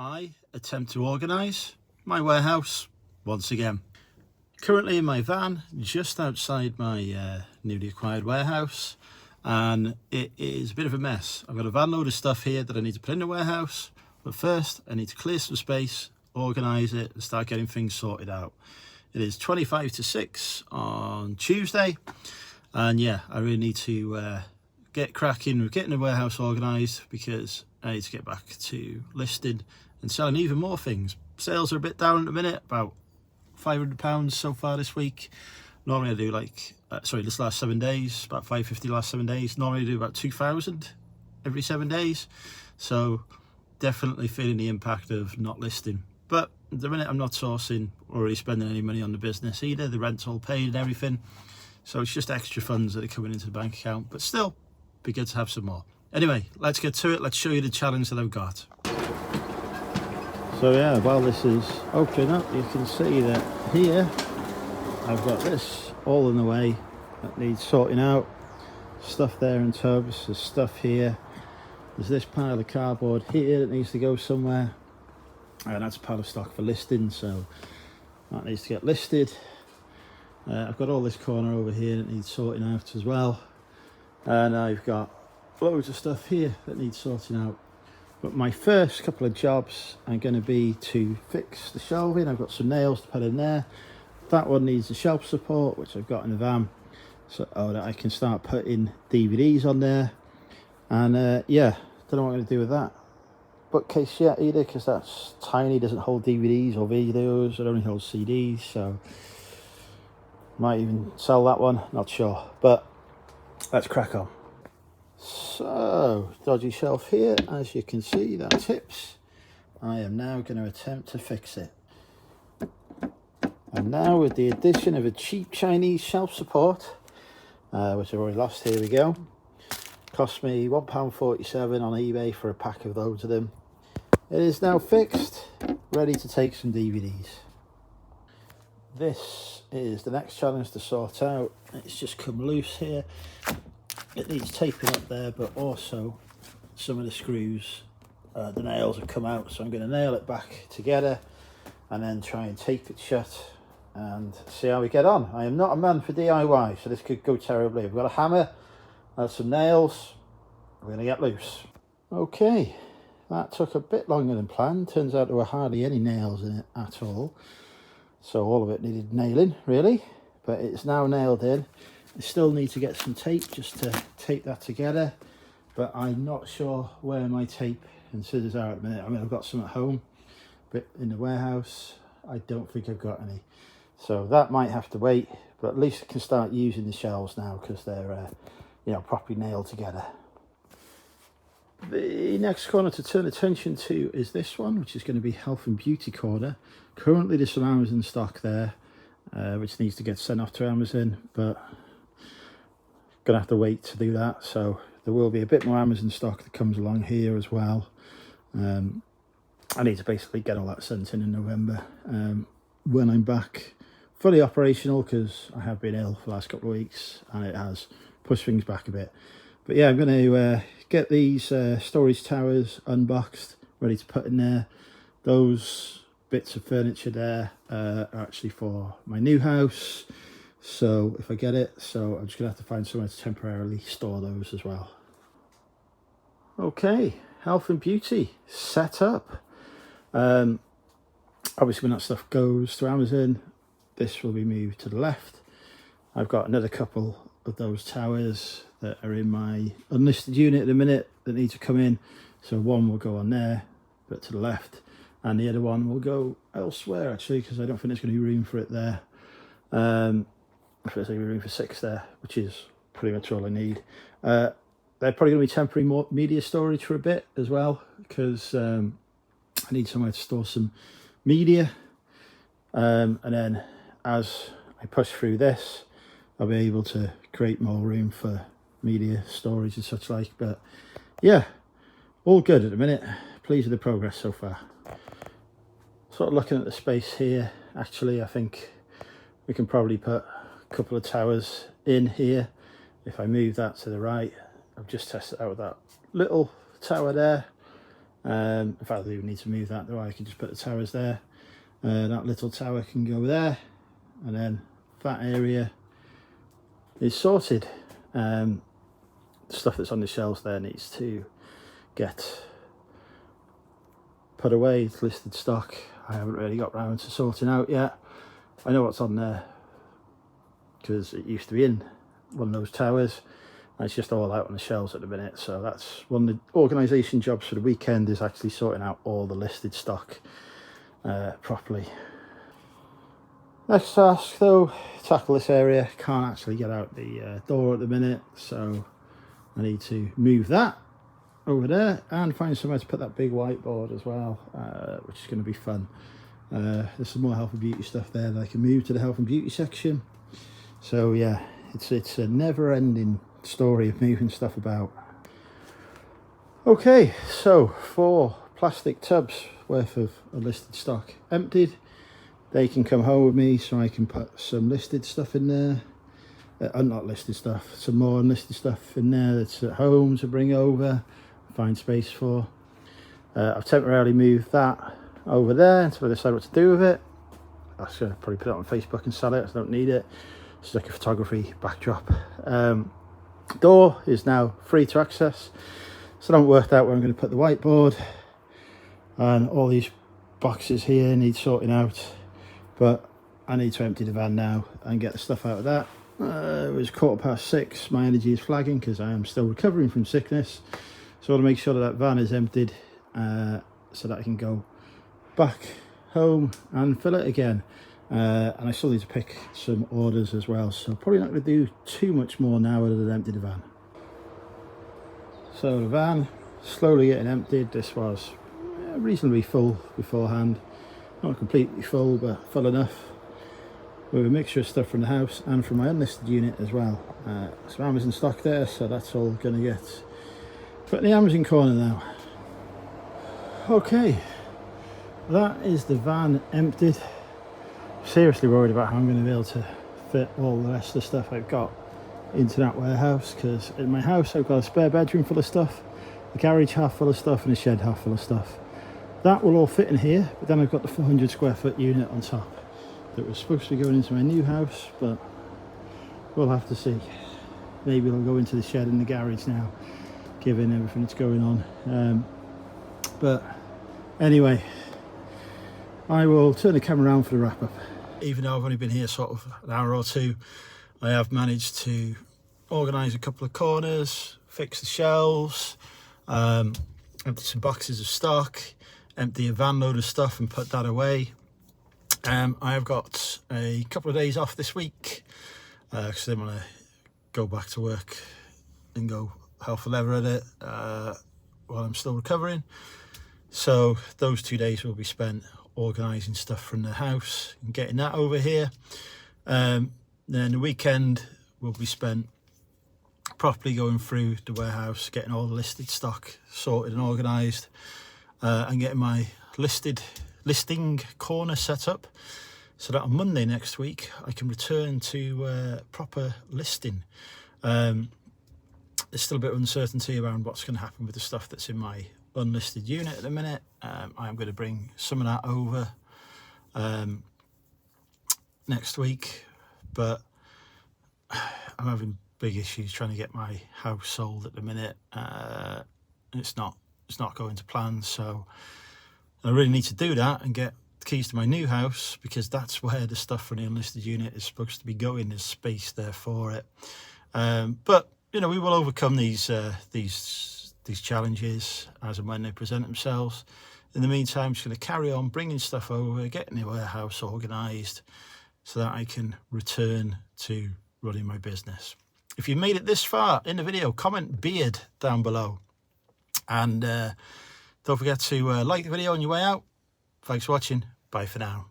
I attempt to organise my warehouse once again. Currently in my van, just outside my newly acquired warehouse, and it is a bit of a mess. I've got a van load of stuff here that I need to put in the warehouse, but first I need to clear some space, organise it, and start getting things sorted out. It is 25 to 6 on Tuesday, and yeah, I really need to get cracking with getting the warehouse organised because I need to get back to listing and selling even more things. Sales are a bit down at the minute, about £500 so far this week. Normally I do this last 7 days, about 550 last 7 days. Normally I do about 2,000 every 7 days. So definitely feeling the impact of not listing. But at the minute I'm not sourcing or really spending any money on the business either. The rent's all paid and everything. So it's just extra funds that are coming into the bank account, but still be good to have some more. Anyway, let's get to it. Let's show you the challenge that I've got. So yeah, while this is opening up, you can see that here I've got this all in the way that needs sorting out. Stuff there in tubs, there's stuff here. There's this pile of cardboard here that needs to go somewhere. And that's a pile of stock for listing, so that needs to get listed. I've got all this corner over here that needs sorting out as well. And I've got loads of stuff here that needs sorting out. But my first couple of jobs are going to be to fix the shelving. I've got some nails to put in there. That one needs the shelf support, which I've got in the van, so that I can start putting DVDs on there. And yeah, don't know what I'm going to do with that bookcase yet either, because that's tiny, doesn't hold DVDs or videos, it only holds CDs, so might even sell that one, not sure, but let's crack on. So, dodgy shelf here, as you can see, that tips. I am now going to attempt to fix it. And now with the addition of a cheap Chinese shelf support, which I've already lost, here we go. Cost me £1.47 on eBay for a pack of loads of them. It is now fixed, ready to take some DVDs. This is the next challenge to sort out. It's just come loose here. It needs taping up there, but also some of the screws, the nails have come out, so I'm going to nail it back together and then try and tape it shut and see how we get on. I am not a man for DIY, so this could go terribly. I've got a hammer, some nails, we're going to get loose. Okay, that took a bit longer than planned. Turns out there were hardly any nails in it at all, so all of it needed nailing really, but it's now nailed in. I still need to get some tape just to tape that together, but I'm not sure where my tape and scissors are at the minute. I mean, I've got some at home, but in the warehouse I don't think I've got any, so that might have to wait. But at least I can start using the shelves now because they're properly nailed together. The next corner to turn attention to is this one, which is going to be health and beauty corner. Currently there's some Amazon stock there, which needs to get sent off to Amazon, but gonna have to wait to do that. So there will be a bit more Amazon stock that comes along here as well. I need to basically get all that sent in November when I'm back fully operational, because I have been ill for the last couple of weeks and it has pushed things back a bit. But yeah, I'm going to get these storage towers unboxed, ready to put in there. Those bits of furniture there are actually for my new house, so if I get it, so I'm just gonna have to find somewhere to temporarily store those as well. Okay, health and beauty set up. Obviously when that stuff goes to Amazon, this will be moved to the left. I've got another couple of those towers that are in my unlisted unit at the minute that need to come in, so one will go on there but to the left, and the other one will go elsewhere actually, because I don't think there's going to be room for it there. I think there's going to be room for 6 there, which is pretty much all I need. They're probably going to be temporary media storage for a bit as well, because I need somewhere to store some media, and then as I push through this I'll be able to create more room for media storage and such like. But yeah, all good at the minute. Pleased with the progress so far. Sort of looking at the space here, actually I think we can probably put a couple of towers in here. If I move that to the right, I've just tested out that little tower there, In fact, I do need to move that, though. I can just put the towers there. That little tower can go there, and then that area is sorted. The stuff that's on the shelves there needs to get put away. It's listed stock. I haven't really got round to sorting out yet. I know what's on there because it used to be in one of those towers. It's just all out on the shelves at the minute, so that's one of the organisation jobs for the weekend, is actually sorting out all the listed stock properly. Next task though, tackle this area. Can't actually get out the door at the minute, so I need to move that over there and find somewhere to put that big whiteboard as well, which is going to be fun. There's some more health and beauty stuff there that I can move to the health and beauty section. So yeah, it's a never-ending story of moving stuff about. Okay, so 4 plastic tubs worth of listed stock emptied. They can come home with me so I can put some listed stuff in there. Not listed stuff, some more unlisted stuff in there that's at home to bring over, find space for. I've temporarily moved that over there until I decide what to do with it. I was going to probably put it on Facebook and sell it. I don't need it. It's like a photography backdrop. Door is now free to access, so I haven't worked out where I'm going to put the whiteboard, and all these boxes here need sorting out, but I need to empty the van now and get the stuff out of that. It was 6:15. My energy is flagging because I am still recovering from sickness, so I want to make sure that van is emptied so that I can go back home and fill it again. And I still need to pick some orders as well, so probably not going to do too much more now other than empty the van. So the van slowly getting emptied. This was reasonably full beforehand, not completely full but full enough, with a mixture of stuff from the house and from my unlisted unit as well. Some Amazon stock there, so that's all going to get put in the Amazon corner now. Okay, that is the van emptied. Seriously worried about how I'm going to be able to fit all the rest of the stuff I've got into that warehouse, because in my house I've got a spare bedroom full of stuff, a garage half full of stuff and a shed half full of stuff. That will all fit in here, but then I've got the 400 square foot unit on top that was supposed to be going into my new house, but we'll have to see. Maybe it'll go into the shed in the garage now, given everything that's going on. But anyway, I will turn the camera around for the wrap up. Even though I've only been here sort of an hour or two, I have managed to organise a couple of corners, fix the shelves, empty some boxes of stock, empty a van load of stuff and put that away. I have got a couple of days off this week because I didn't want to go back to work and go hell for leather at it while I'm still recovering. So those 2 days will be spent organising stuff from the house and getting that over here. Then the weekend will be spent properly going through the warehouse, getting all the listed stock sorted and organised, and getting my listing corner set up so that on Monday next week I can return to proper listing. There's still a bit of uncertainty around what's going to happen with the stuff that's in my unlisted unit at the minute. I'm going to bring some of that over next week, but I'm having big issues trying to get my house sold at the minute. It's not going to plan, so I really need to do that and get the keys to my new house, because that's where the stuff from the unlisted unit is supposed to be going. There's space there for it, but you know, we will overcome these challenges as and when they present themselves. In the meantime, I'm just going to carry on bringing stuff over, getting the warehouse organised so that I can return to running my business. If you made it this far in the video, comment beard down below, and don't forget to like the video on your way out. Thanks for watching. Bye for now.